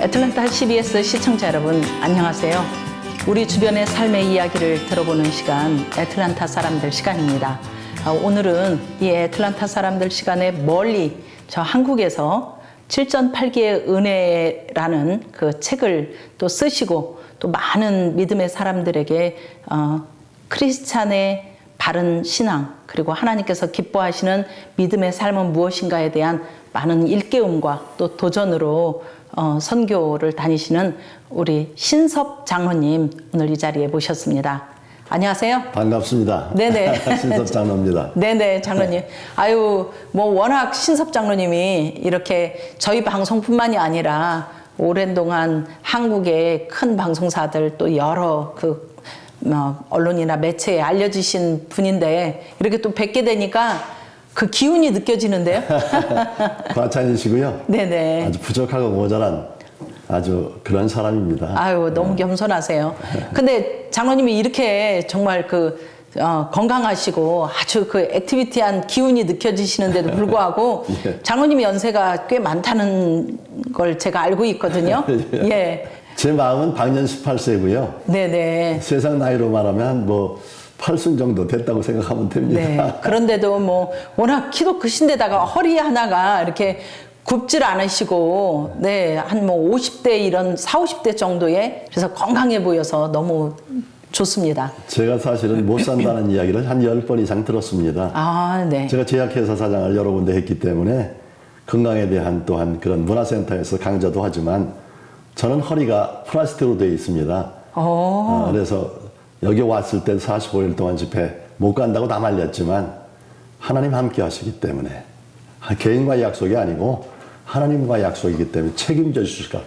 애틀랜타 CBS 시청자 여러분, 안녕하세요. 우리 주변의 삶의 이야기를 들어보는 시간, 애틀랜타 사람들 시간입니다. 오늘은 이 애틀랜타 사람들 시간에 멀리 저 한국에서 7전8기의 은혜라는 그 책을 또 쓰시고 또 많은 믿음의 사람들에게 크리스찬의 바른 신앙, 그리고 하나님께서 기뻐하시는 믿음의 삶은 무엇인가에 대한 많은 일깨움과 또 도전으로 선교를 다니시는 우리 신섭 장로님 오늘 이 자리에 모셨습니다. 안녕하세요. 반갑습니다. 네네. 신섭 장로입니다. 네네, 장로님. 아유, 뭐 워낙 신섭 장로님이 이렇게 저희 방송뿐만이 아니라 오랜 동안 한국의 큰 방송사들 또 여러 언론이나 매체에 알려지신 분인데 이렇게 또 뵙게 되니까 그 기운이 느껴지는데요. 과찬이시고요. 네네. 아주 부족하고 모자란 아주 그런 사람입니다. 아유, 너무 겸손하세요. 근데 장로님이 이렇게 정말 건강하시고 아주 그 액티비티한 기운이 느껴지시는데도 불구하고 예. 장로님이 연세가 꽤 많다는 걸 제가 알고 있거든요. 예. 제 마음은 방년 18세고요. 네네. 세상 나이로 말하면 뭐 8순 정도 됐다고 생각하면 됩니다. 네. 그런데도 뭐 워낙 키도 크신데다가 허리 하나가 이렇게 굽질 않으시고, 네, 한 뭐 50대 이런 40, 50대 정도에 그래서 건강해 보여서 너무 좋습니다. 제가 사실은 못 산다는 이야기를 한 10번 이상 들었습니다. 아, 네. 제가 제약회사 사장을 여러 군데 했기 때문에 건강에 대한 또한 그런 문화센터에서 강좌도 하지만 저는 허리가 플라스틱으로 되어 있습니다. 그래서 여기 왔을 때 45일 동안 집회 못 간다고 다 말렸지만 하나님 함께 하시기 때문에 개인과의 약속이 아니고 하나님과의 약속이기 때문에 책임져 주실까.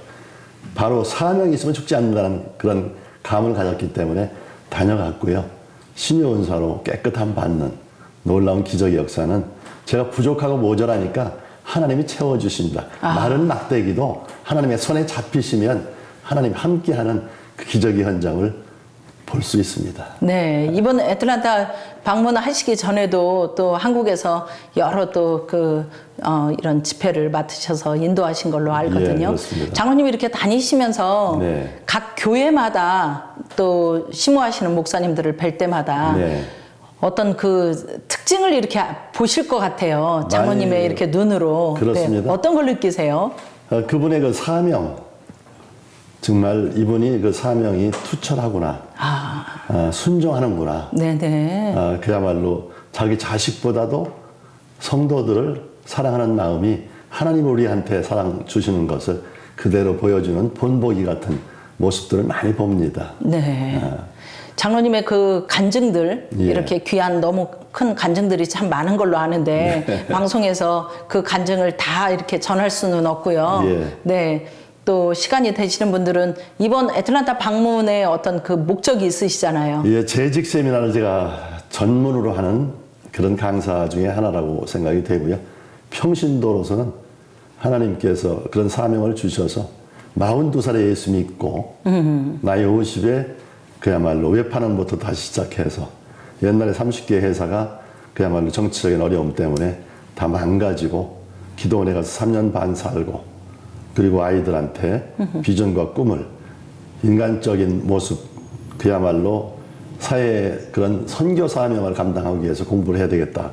바로 사명이 있으면 죽지 않는다는 그런 감을 가졌기 때문에 다녀갔고요. 신유 은사로 깨끗함 받는 놀라운 기적의 역사는 제가 부족하고 모자라니까 하나님이 채워주십니다. 마른 막대기도 하나님의 손에 잡히시면 하나님 함께하는 그 기적의 현장을 볼 수 있습니다. 네, 이번 애틀랜타 방문하시기 전에도 또 한국에서 여러 또 이런 집회를 맡으셔서 인도하신 걸로 알거든요. 예, 그렇습니다. 장로님이 이렇게 다니시면서 네. 각 교회마다 또 심호하시는 목사님들을 뵐 때마다 네. 어떤 그 특징을 이렇게 보실 것 같아요. 장로님의 많이 이렇게 눈으로. 그렇습니다. 네, 어떤 걸 느끼세요? 그분의 그 사명, 정말 이분이 그 사명이 투철하구나, 순종하는구나. 네네. 그야말로 자기 자식보다도 성도들을 사랑하는 마음이 하나님 우리한테 사랑 주시는 것을 그대로 보여주는 본보기 같은 모습들을 많이 봅니다. 네. 장로님의 그 간증들, 예. 이렇게 귀한 너무 큰 간증들이 참 많은 걸로 아는데, 네. 방송에서 그 간증을 다 이렇게 전할 수는 없고요. 예. 네. 또 시간이 되시는 분들은 이번 애틀랜타 방문에 어떤 그 목적이 있으시잖아요. 예, 재직 세미나를 제가 전문으로 하는 그런 강사 중에 하나라고 생각이 되고요. 평신도로서는 하나님께서 그런 사명을 주셔서 42살에 예수 믿고 나이 50에 그야말로 외판원부터 다시 시작해서 옛날에 30개 회사가 그야말로 정치적인 어려움 때문에 다 망가지고 기도원에 가서 3년 반 살고 그리고 아이들한테 비전과 꿈을 인간적인 모습 그야말로 사회의 그런 선교 사명을 감당하기 위해서 공부를 해야 되겠다.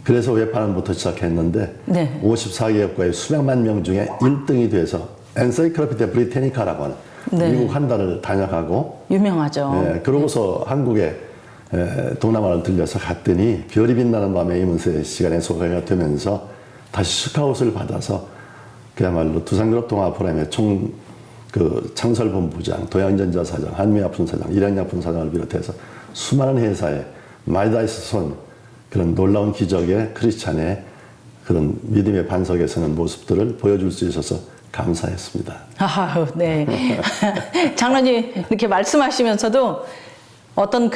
그래서 외판원부터 시작했는데 네. 54개국가의 수백만 명 중에 1등이 돼서 엔사이클로피디아 브리테니카라고 하는 네. 미국 한 달을 다녀가고 유명하죠. 그러고서 한국에 동남아를 들려서 갔더니 별이 빛나는 밤에 이문세 시간에 소개가 되면서 다시 스카웃을 받아서 그야말로 두산그룹 동아포럼의 창설본부장, 도양전자 사장, 한미약품 사장, 일양약품 사장을 비롯해서 수많은 회사에 마이다이스 손 그런 놀라운 기적의 크리스찬의 그런 믿음의 반석에 서는 모습들을 보여줄 수 있어서 감사했습니다. 아유, 네. 장로님 이렇게 말씀하시면서도 어떤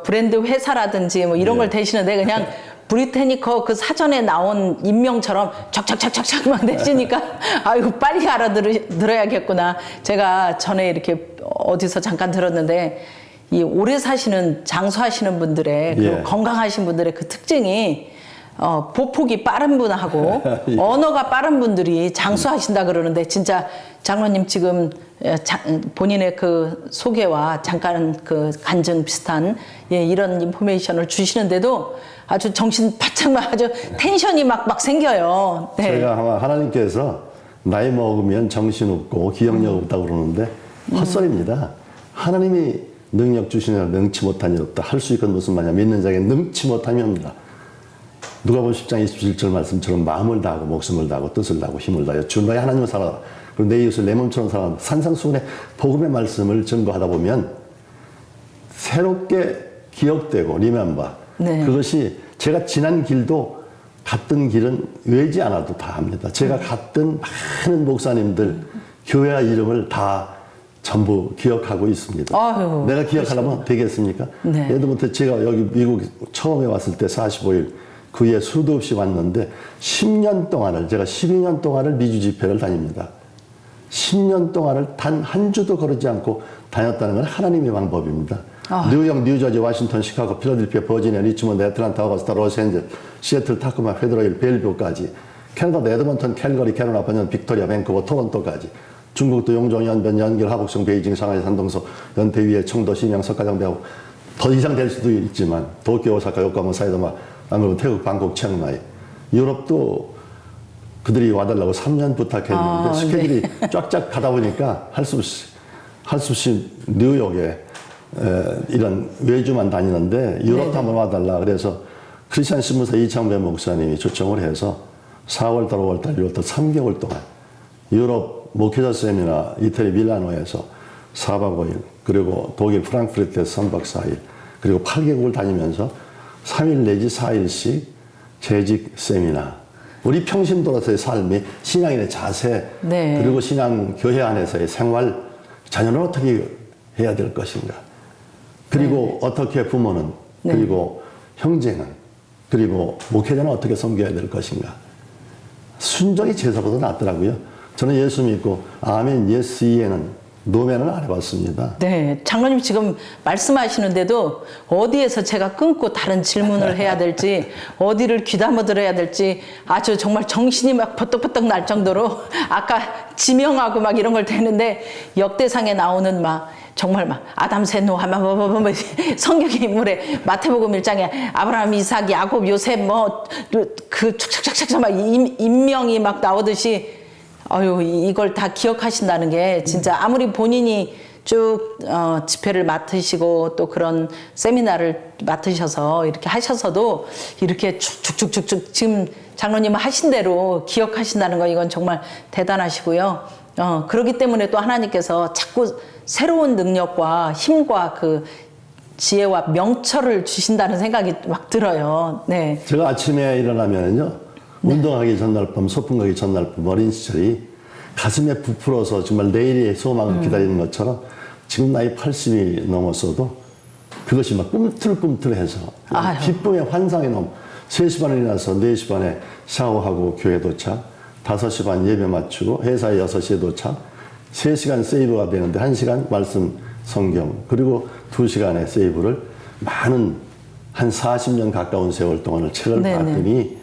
브랜드 회사라든지 뭐 이런 걸 대시는데 그냥 브리테니커 그 사전에 나온 인명처럼 척척척척척 막 내시니까 아이고 빨리 알아들어야겠구나. 제가 전에 이렇게 어디서 잠깐 들었는데 이 오래 사시는 장수하시는 분들의 그리고 예. 건강하신 분들의 그 특징이 보폭이 빠른 분하고 예. 언어가 빠른 분들이 장수하신다 그러는데 진짜 장로님 지금 본인의 그 소개와 잠깐 그 간증 비슷한 예, 이런 인포메이션을 주시는데도 아주 정신 바짝 아주 텐션이 막 생겨요. 네. 제가 아마 하나님께서 나이 먹으면 정신 없고 기억력 없다고 그러는데 헛소리입니다. 하나님이 능력 주시느라 능치 못한 일 없다. 할 수 있건 무슨 말이냐. 믿는 자에게 능치 못함이 없다. 누가복음 10장 27절 말씀처럼 마음을 다하고 목숨을 다하고 뜻을 다하고 힘을 다하여 주 너의 하나님을 사랑하라. 그리고 내 이웃을 내 몸처럼 사랑하라. 산상수훈의 복음의 말씀을 증거하다 보면 새롭게 기억되고 리멤버 네. 그것이 제가 지난 길도 갔던 길은 외지 않아도 다 합니다. 제가 갔던 많은 목사님들 교회 이름을 다 전부 기억하고 있습니다. 아유, 내가 기억하려면 되겠습니까? 네. 예를 들면 제가 여기 미국 처음에 왔을 때 45일 그 후에 수도 없이 왔는데 10년 동안을 제가 12년 동안을 미주 집회를 다닙니다. 10년 동안을 단 한 주도 거르지 않고 다녔다는 건 하나님의 방법입니다. 뉴욕, 뉴저지, 워싱턴, 시카고, 필라델피아, 버지니아, 리치몬드, 애틀란타, 어거스타, 로스앤젤, 시애틀, 타코마, 페드로일, 벨뷰까지 캐나다, 에드먼턴, 캘거리, 캐로나, 번연, 빅토리아, 밴쿠버, 토론토까지 중국도 용종, 연변, 연결, 하북성, 베이징, 상하이, 산동서, 연태위에, 청도, 신양, 석가장, 대하고 더 이상 될 수도 있지만 도쿄, 오사카, 요코하마, 사이다마, 아무래도 태국, 방콕, 치앙마이 유럽도 그들이 와달라고 3년 부탁했는데 스케줄이 쫙쫙 가다 보니까 할 수 없이 뉴욕에 이런 외주만 다니는데 유럽도 한번 와달라 그래서 크리스찬 신문사 이창배 목사님이 초청을 해서 4월달, 5월달, 6월달 3개월 동안 유럽 목회자 세미나 이태리 밀라노에서 4박 5일 그리고 독일 프랑크푸르트에서 3박 4일 그리고 8개국을 다니면서 3일 내지 4일씩 재직 세미나 우리 평신도로서의 삶이 신앙인의 자세 네. 그리고 신앙 교회 안에서의 생활 자녀는 어떻게 해야 될 것인가 그리고 어떻게 부모는 그리고 형제는 그리고 목회자는 어떻게 섬겨야 될 것인가 순종이 제사보다 낫더라고요. 저는 예수 믿고 아멘 예스 이에는 노면을 안 해봤습니다. 네, 장로님 지금 말씀하시는데도 어디에서 제가 끊고 다른 질문을 해야 될지 어디를 귀담아 들어야 될지 아주 정말 정신이 막 버떡버떡 날 정도로 아까 지명하고 막 이런 걸 대는데 역대상에 나오는 막 정말 막 아담새 노아 뭐 성경의 인물에 마태복음 1장에 아브라함, 이삭, 야곱, 요셉 뭐 그 촥촥촥촥 막 인명이 막 나오듯이 아유 이걸 다 기억하신다는 게 진짜 아무리 본인이 쭉 집회를 맡으시고 또 그런 세미나를 맡으셔서 이렇게 하셔서도 이렇게 쭉쭉쭉쭉 지금 장로님 하신 대로 기억하신다는 거 이건 정말 대단하시고요. 그렇기 때문에 또 하나님께서 자꾸 새로운 능력과 힘과 그 지혜와 명철을 주신다는 생각이 막 들어요. 네. 제가 아침에 일어나면요. 운동하기 전날 밤, 소풍 가기 전날 밤 어린 시절이 가슴에 부풀어서 정말 내일의 소망을 기다리는 것처럼 지금 나이 80이 넘었어도 그것이 막 꿈틀꿈틀해서 기쁨의 환상이 넘어 3시 반에 일어나서 4시 반에 샤워하고 교회 도착 5시 반 예배 마치고 회사에 6시에 도착 3시간 세이브가 되는데 1시간 말씀 성경 그리고 2시간의 세이브를 많은 한 40년 가까운 세월 동안을 책을 봤더니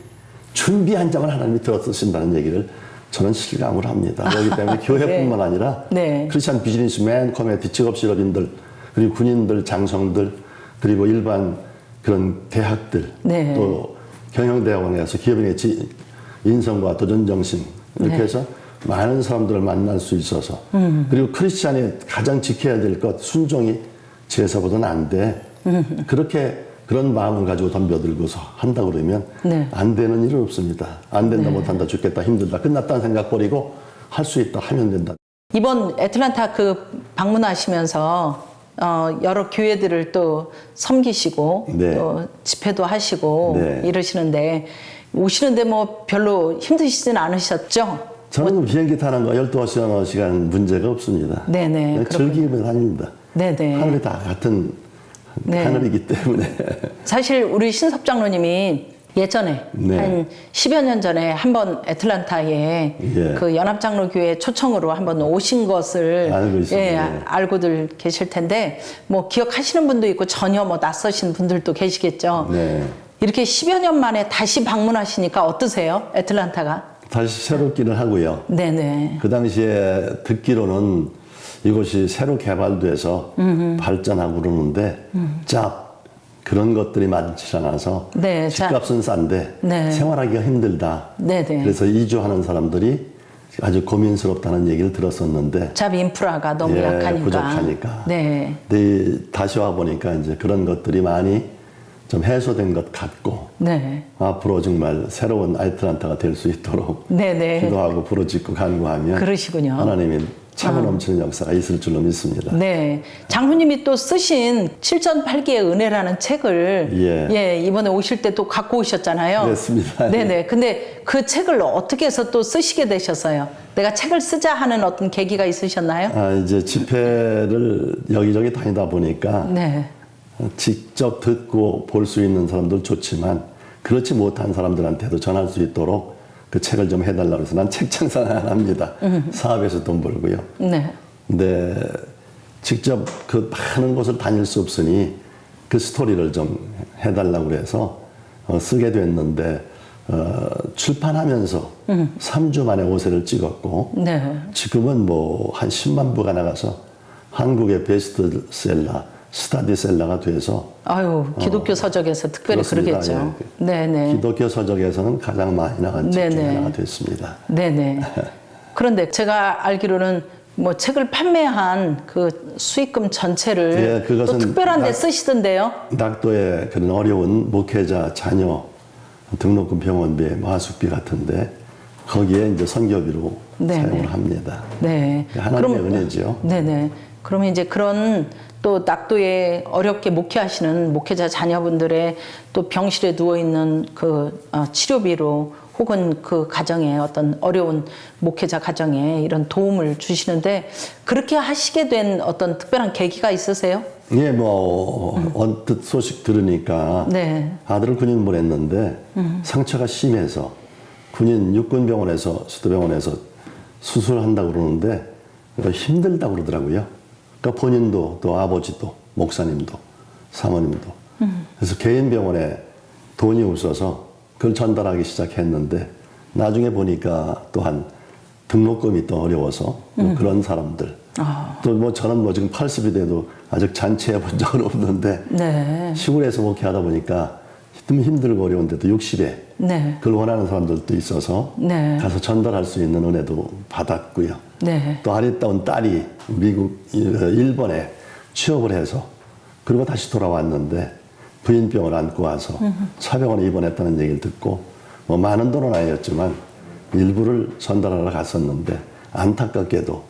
준비한 장을 하나님이 들어 쓰신다는 얘기를 저는 실감을 합니다. 그렇기 때문에 교회뿐만 아니라 크리스찬 비즈니스맨, 커뮤니티, 직업 실업인들, 그리고 군인들, 장성들, 그리고 일반 그런 대학들, 또 경영대학원에서 기업인의 인성과 도전정신 이렇게 해서 많은 사람들을 만날 수 있어서 그리고 크리스찬이 가장 지켜야 될 것 순종이 제사보다는 안 돼. 그렇게 그런 마음을 가지고 덤벼들고서 한다 그러면 안 되는 일은 없습니다. 안 된다 못한다 죽겠다 힘들다 끝났다는 생각 버리고 할 수 있다 하면 된다. 이번 애틀란타 그 방문하시면서 여러 교회들을 또 섬기시고 또 집회도 하시고 이러시는데 오시는데 뭐 별로 힘드시진 않으셨죠? 저는 비행기 타는 거 12시간 문제가 없습니다. 즐기며 다닙니다. 하늘이 다 같은 하늘이기 때문에. 사실 우리 신섭 장로님이 예전에 한 10여 년 전에 한번 애틀란타에 그 연합장로교회 초청으로 한번 오신 것을 알고들 계실 텐데 뭐 기억하시는 분도 있고 전혀 뭐 낯서신 분들도 계시겠죠. 이렇게 10여 년 만에 다시 방문하시니까 어떠세요? 애틀란타가? 다시 새롭기는 하고요. 네네. 그 당시에 듣기로는 이곳이 새로 개발돼서 발전하고 그러는데 그런 것들이 많지 않아서 네, 집값은 싼데 네. 생활하기가 힘들다. 네네. 그래서 이주하는 사람들이 아주 고민스럽다는 얘기를 들었었는데 잡 인프라가 너무 약하니까. 부족하니까. 네. 근데 다시 와 보니까 이제 그런 것들이 많이 좀 해소된 것 같고 네. 앞으로 정말 새로운 애틀란타가 될 수 있도록 네네. 기도하고 부르짖고 간구하면 그러시군요. 하나님이 차고 넘치는 역사가 있을 줄로 믿습니다. 네. 장로님이 또 쓰신 7전8기의 은혜라는 책을 예. 이번에 오실 때 또 갖고 오셨잖아요. 그렇습니다. 네네. 근데 그 책을 어떻게 해서 또 쓰시게 되셨어요? 내가 책을 쓰자 하는 어떤 계기가 있으셨나요? 이제 집회를 여기저기 다니다 보니까 네. 직접 듣고 볼 수 있는 사람들 좋지만 그렇지 못한 사람들한테도 전할 수 있도록 그 책을 좀 해달라고 해서 난 책 창상 안 합니다. 사업에서 돈 벌고요. 네. 근데 직접 그 많은 곳을 다닐 수 없으니 그 스토리를 좀 해달라고 그래서 쓰게 됐는데 출판하면서 3주 만에 5세를 찍었고 네. 지금은 뭐 한 10만 부가 나가서 한국의 베스트셀러, 스타디셀러가 돼서 아유, 기독교 서적에서 특별히 그렇습니다. 그러겠죠. 예. 네네. 기독교 서적에서는 가장 많이 나간 책 중에 네네. 하나가 됐습니다. 네네. 그런데 제가 알기로는 뭐 책을 판매한 그 수익금 전체를 예, 그것은 또 특별한 데 쓰시던데요. 낙도의 그런 어려운 목회자 자녀 등록금 병원비, 마숙비 같은데 거기에 이제 선교비로 네네. 사용을 합니다. 네. 하나님의 은혜죠. 네네. 그러면 이제 그런 또 낙도에 어렵게 목회하시는 목회자 자녀분들의 또 병실에 누워 있는 그 치료비로 혹은 그 가정에 어떤 어려운 목회자 가정에 이런 도움을 주시는데 그렇게 하시게 된 어떤 특별한 계기가 있으세요? 예, 뭐 언뜻 소식 들으니까 네. 아들을 군인 보냈는데 상처가 심해서 군인 육군병원에서 수도병원에서 수술한다고 그러는데 힘들다고 그러더라고요. 그러니까 본인도 또 아버지도 목사님도 사모님도 그래서 개인 병원에 돈이 없어서 그걸 전달하기 시작했는데 나중에 보니까 또한 등록금이 또 어려워서 뭐 그런 사람들 또 뭐 저는 뭐 지금 80이 돼도 아직 잔치해 본 적은 없는데 네. 시골에서 목회하다 보니까 힘들고 어려운데도 60에 네. 그걸 원하는 사람들도 있어서 네. 가서 전달할 수 있는 은혜도 받았고요. 네. 또 아리따운 딸이 일본에 취업을 해서 그리고 다시 돌아왔는데 부인병을 안고 와서 사병원에 입원했다는 얘기를 듣고 뭐 많은 돈은 아니었지만 일부를 전달하러 갔었는데 안타깝게도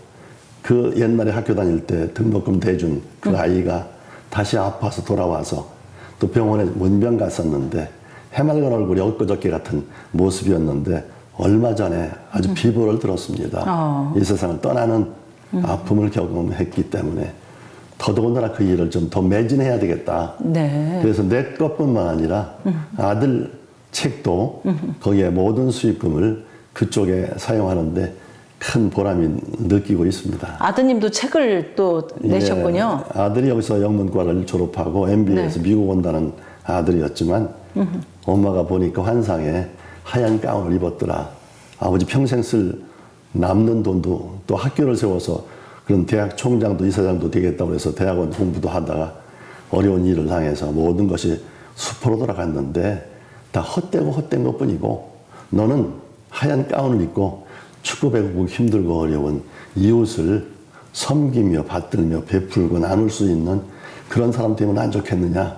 그 옛날에 학교 다닐 때 등록금 대준 그 아이가 다시 아파서 돌아와서 또 병원에 문병 갔었는데 해맑은 얼굴이 엊그저께 같은 모습이었는데 얼마 전에 아주 비보를 들었습니다. 이 세상을 떠나는 아픔을 경험했기 때문에 더더군다나 그 일을 좀 더 매진해야 되겠다. 네. 그래서 내 것뿐만 아니라 아들 책도 거기에 모든 수익금을 그쪽에 사용하는데 큰 보람이 느끼고 있습니다. 아드님도 책을 또 내셨군요. 예, 아들이 여기서 영문과를 졸업하고 MBA에서 미국 온다는 아들이었지만 엄마가 보니까 환상에 하얀 가운을 입었더라. 아버지 평생 쓸 남는 돈도 또 학교를 세워서 그런 대학 총장도 이사장도 되겠다고 해서 대학원 공부도 하다가 어려운 일을 당해서 모든 것이 수포로 돌아갔는데 다 헛되고 헛된 것뿐이고 너는 하얀 가운을 입고 축구 배우고 힘들고 어려운 이웃을 섬기며 받들며 베풀고 나눌 수 있는 그런 사람 되면 안 좋겠느냐.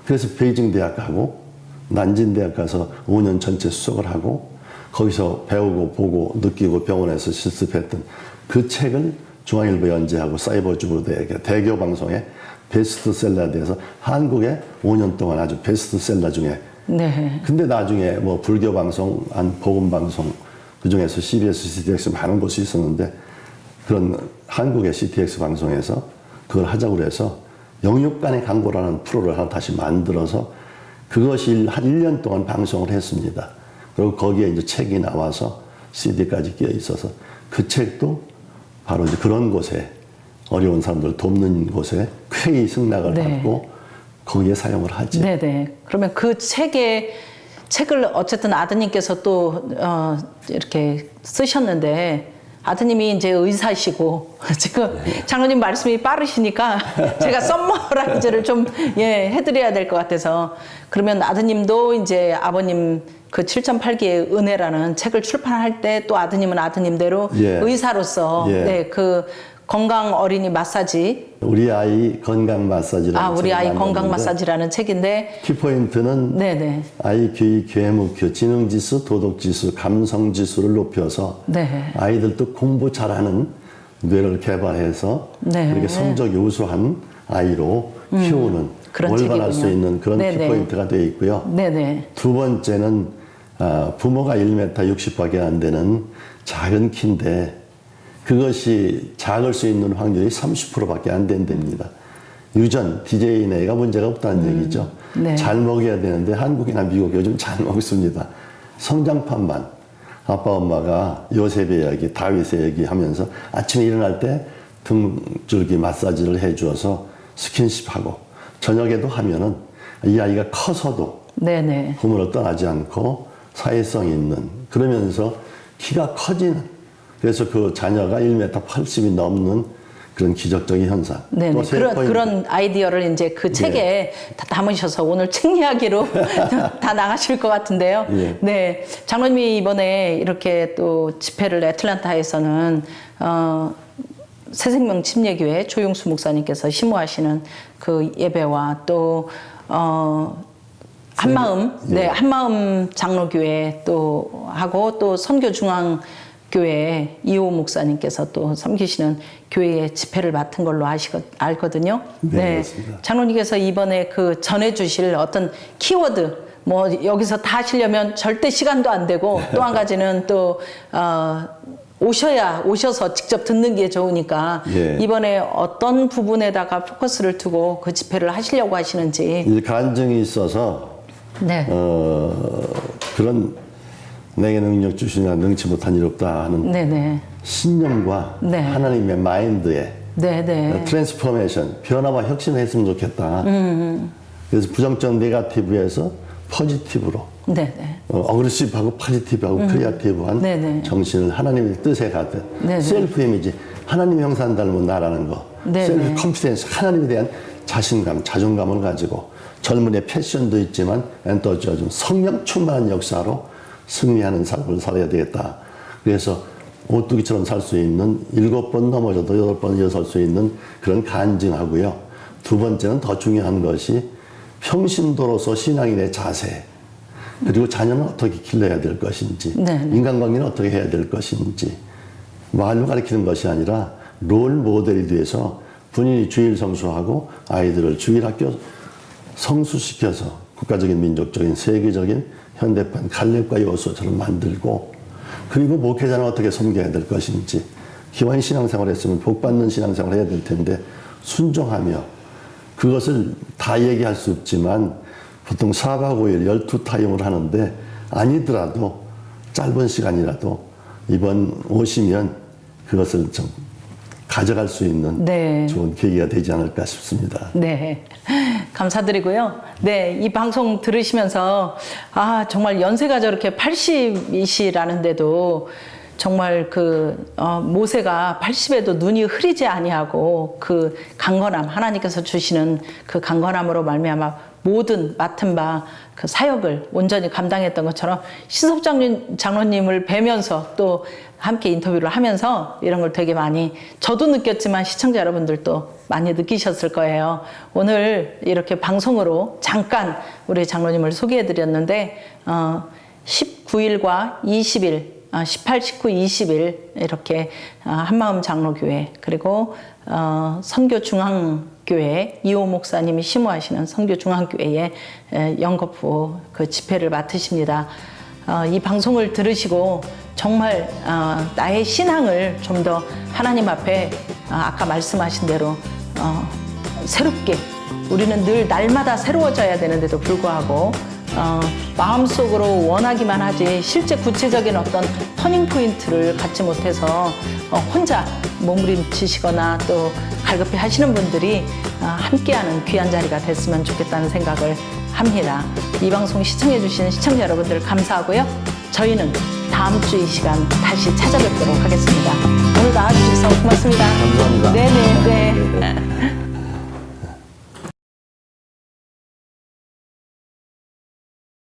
그래서 베이징 대학 가고 난진 대학 가서 5년 전체 수석을 하고 거기서 배우고 보고 느끼고 병원에서 실습했던 그 책을 중앙일보 연재하고 사이버주로 대교 방송에 베스트셀러에 대해서 한국에 5년 동안 아주 베스트셀러 중에 네. 근데 나중에 뭐 불교 방송, 복음 방송 그 중에서 CBS, CTX 많은 곳이 있었는데 그런 한국의 CTX 방송에서 그걸 하자고 해서 영육간의 광고라는 프로를 하나 다시 만들어서 그것이 한 1년 동안 방송을 했습니다. 그리고 거기에 이제 책이 나와서 CD까지 끼어 있어서 그 책도 바로 이제 그런 곳에 어려운 사람들 돕는 곳에 쾌히 승낙을 네. 받고 거기에 사용을 하지. 네네. 그러면 그 책을 어쨌든 아드님께서 또 이렇게 쓰셨는데 아드님이 이제 의사시고 지금 장로님 말씀이 빠르시니까 제가 썸머라이즈를 좀 해드려야 될 것 같아서 그러면 아드님도 이제 아버님 그 7.8기의 은혜라는 책을 출판할 때 또 아드님은 아드님대로 예. 의사로서 예. 네, 그 건강 어린이 마사지 우리 아이 건강 마사지라는 우리 아이 책을 건강 만들었는데 마사지라는 책인데 키포인트는 네네. 아이 교육, 교회목표, 지능지수, 도덕지수, 감성지수를 높여서 네. 아이들도 공부 잘하는 뇌를 개발해서 네. 그렇게 성적이 우수한 아이로 키우는 그런 월반할 수 책이군요. 있는 그런 네네. 키포인트가 되어 있고요. 네네. 두 번째는 부모가 1m 60밖에 안 되는 작은 키인데 그것이 작을 수 있는 확률이 30%밖에 안 된답니다. 유전, DNA가 문제가 없다는 얘기죠. 네. 잘 먹여야 되는데 한국이나 미국 요즘 잘 먹습니다. 성장판만 아빠 엄마가 요셉의 이야기, 다윗의 얘기 하면서 아침에 일어날 때 등줄기 마사지를 해주어서 스킨십하고 저녁에도 하면은 이 아이가 커서도 네네. 부모를 떠나지 않고 사회성 있는 그러면서 키가 커지는 그래서 그 자녀가 1m 80이 넘는 그런 기적적인 현상. 네, 또 세 포인트. 그런 아이디어를 이제 그 책에 다 담으셔서 오늘 책 이야기로 다 나가실 것 같은데요. 예. 네, 장로님이 이번에 이렇게 또 집회를 애틀란타에서는 새생명 침례교회 조용수 목사님께서 심호하시는 그 예배와 또 한마음, 예. 네, 한마음 장로교회 또 하고 또 선교중앙교회 이호 목사님께서 또 섬기시는 교회의 집회를 맡은 걸로 알거든요. 네, 그렇습니다. 장로님께서 이번에 그 전해주실 어떤 키워드, 뭐 여기서 다 하시려면 절대 시간도 안 되고 또 한 가지는 또 오셔서 직접 듣는 게 좋으니까 예. 이번에 어떤 부분에다가 포커스를 두고 그 집회를 하시려고 하시는지. 이 간증이 있어서 네. 그런 내게 능력 주시냐 능치 못한 일 없다 하는 네네. 신념과 네. 하나님의 마인드에 네네. 트랜스포메이션, 변화와 혁신을 했으면 좋겠다. 그래서 부정적 네거티브에서 포지티브로 네네. 어그레시브하고 포지티브하고 크리에이티브한 네네. 정신을 하나님의 뜻에 가듯 네네. 셀프 이미지, 하나님 형상 닮은 나라는 거, 네네. 셀프 컨피던스, 하나님에 대한 자신감, 자존감을 가지고 젊은이의 패션도 있지만 엔터지즘, 성령 충만한 역사로 승리하는 삶을 살아야 되겠다. 그래서 오뚜기처럼 살 수 있는 7번 넘어져도 8번 일어설 수 있는 그런 간증하고요. 두 번째는 더 중요한 것이 평신도로서 신앙인의 자세, 그리고 자녀는 어떻게 길러야 될 것인지, 네네. 인간관계는 어떻게 해야 될 것인지, 말로 가르치는 것이 아니라 롤 모델이 돼서 본인이 주일 성수하고 아이들을 주일학교 성수시켜서 국가적인, 민족적인, 세계적인 현대판 갈렙과 여호수아처럼 만들고, 그리고 목회자는 어떻게 섬겨야 될 것인지, 기왕 신앙생활 했으면 복받는 신앙생활 해야 될 텐데 순종하며, 그것을 다 얘기할 수 없지만 보통 4박 5일 12타임을 하는데 아니더라도 짧은 시간이라도 이번 오시면 그것을 좀 가져갈 수 있는 네. 좋은 계기가 되지 않을까 싶습니다. 네. 감사드리고요. 네. 이 방송 들으시면서, 정말 연세가 저렇게 80이시라는데도 정말 모세가 80에도 눈이 흐리지 아니하고 그 강건함, 하나님께서 주시는 그 강건함으로 말미암아 모든 맡은 바 그 사역을 온전히 감당했던 것처럼 신섭 장로님을 뵈면서 또 함께 인터뷰를 하면서 이런 걸 되게 많이 저도 느꼈지만 시청자 여러분들도 많이 느끼셨을 거예요. 오늘 이렇게 방송으로 잠깐 우리 장로님을 소개해 드렸는데 19일과 20일 18, 19, 20일 이렇게 한마음 장로교회 그리고 선교중앙교회 이호 목사님이 심호하시는 선교중앙교회의 영거푸 그 집회를 맡으십니다. 이 방송을 들으시고 정말 나의 신앙을 좀 더 하나님 앞에 아까 말씀하신 대로 새롭게 우리는 늘 날마다 새로워져야 되는데도 불구하고 마음속으로 원하기만 하지 실제 구체적인 어떤 터닝포인트를 갖지 못해서 혼자 몸부림치시거나 또 갈급히 하시는 분들이 함께하는 귀한 자리가 됐으면 좋겠다는 생각을 합니다. 이 방송 시청해주신 시청자 여러분들 감사하고요. 저희는 다음 주 이 시간 다시 찾아뵙도록 하겠습니다. 오늘 나와주셔서 고맙습니다. 감사합니다. 네네.